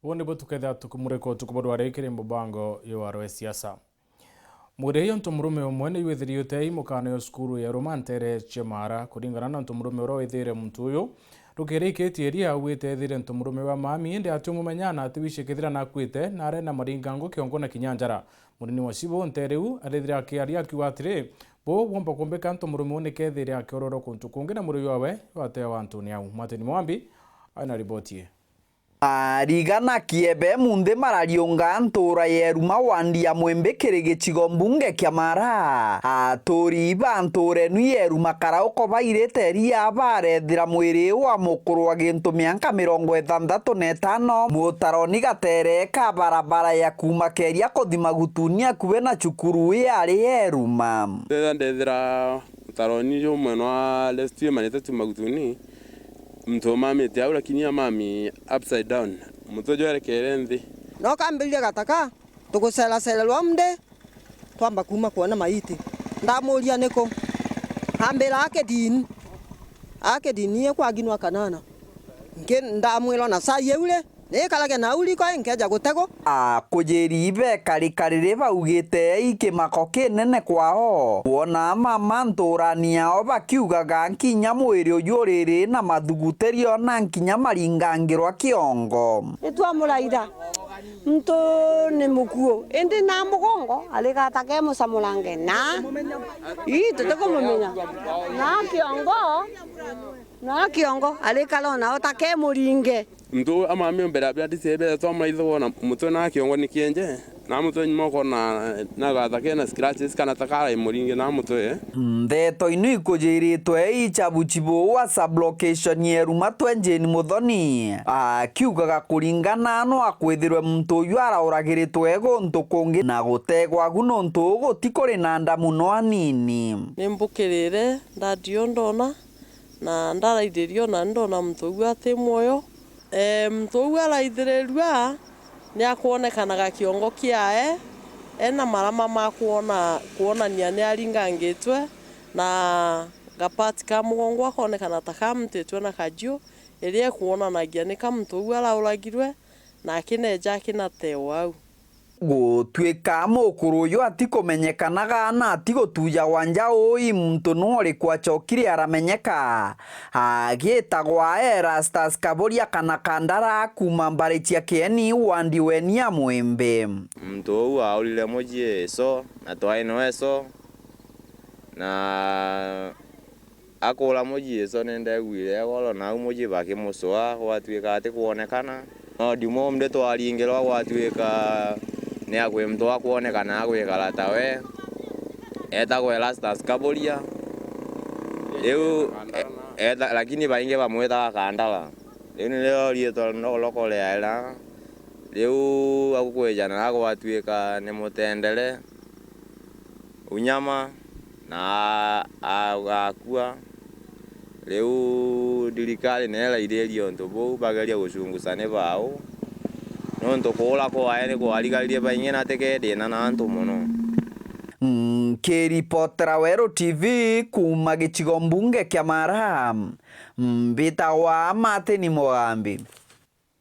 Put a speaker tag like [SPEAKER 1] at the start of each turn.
[SPEAKER 1] Wone botu ketha tukumureko tukubodware kirembo bango yo arwe siasa. Mureyo ntomurume omwene yuethirio tei mukana yo skuru ya romantere chemara kuringana na ntomurume ro ethire muntu uyu rukereiketie ria wite ethire ntomurume wa mami ende atumumenyana atiwishe kithira nakwite na arena maringango kiongo na kinyanjara munini wa Sibo ntereu arethira akiaria akiwatire bo womba kombeka ntomurume one kethire akiororo kuntu kungi na mureyo wawe wate wa Antoni au Mateni Mwambi ana ribotie.
[SPEAKER 2] Rigana kiebe munde marariunga ntura yeruma wandi ya mwembe kirigicigo mbunge kia Mara atori banture nu yeruma karauko bairete ria barethira mwiri wa mukuru wa gintu mianka 65 mutaroni gatere ka barabara ya kuma keria kuthi magutunia kuwe na cukuru yari yeruma
[SPEAKER 3] ndethira mutaroni yo mweno wa lestie manete tu magutuni mtu mami tiaura kinia mami upside down mtu jore kerendi
[SPEAKER 4] no kambilia gataka tugusela lwa mde twamba kuma kuona maiti ndamuria niko hambira ake dini kwa ginwa kanana nge ndamwilo na sai yeule nikalage na uli kwa nkeja gutego
[SPEAKER 2] kujeribe karikarire baugite ikimako kinene kwao wona mama nturani yao bakiugaga nkinya mwiri uyuriri na mathuguterio na nkinya maringangirwa kiongo
[SPEAKER 4] itwa muraida mtu ni mukuo indi na mugongo alikatake musamulange na tutako mumenya na kiongo alikalona otake muringe
[SPEAKER 3] mtu ama mbera bya disebe twa itho na mtu na kiongo ni kienje na mtu nyimoko na gatake na scratches kana takara imuringe na mtu
[SPEAKER 2] ndeto inu ikujiritwe ichabuchibu wa sublocation yeruma twenjeni muthoni akiugaga kuringana no akwithirwe mtu uyu arauragiritwe guntu kungi na gutegwa guno ntu gutikuri na ndamu no anini
[SPEAKER 5] nimbukirire ndadio ndona na ndaraithirio na ndona mtu uyu ati muoyo mtu uyu araithirerua ni akuonekanaga kiongo kiae ena marama ma kuonania ni aringangitwe na gapati ka mugongo akonekana takamtetwe na kajio iria kuonanagia ni ka mtu uyu arauragirwe na akineja akinatewa au
[SPEAKER 2] gutwika mukuru uyu atikumenyekanaga na atigutuja wanja ui muntu nuri kwachokire aramenyeka agitagwa Erastus Kaboria kana Kandara kuma mbarichia kieni wandi wenia mwembe
[SPEAKER 6] mtu uyu aurire mujie so na twaino eso na akula mujie so nendegwire golo na mujie bakimuswa gwatwika ati kuonekana no ndimo mde twaringirwa gwatwika ni agwe mtu wa kuonekana agwikara tawe etagwo Erastus Kaboria riu lakini baingi bamwetaga Kandara riu nilio rieto lokole yaela riu agukwijana agwatwika ni mutendere unyama na agakua riu dirikali nela irerio ntubu bageria gucungusane bao no ntukula kwa ene kwa aligalie bainge na tekede na antu muno
[SPEAKER 2] Kiripotera Wero TV kuma gicigo mbunge kia Mara mbita wa Mateni Mwambi.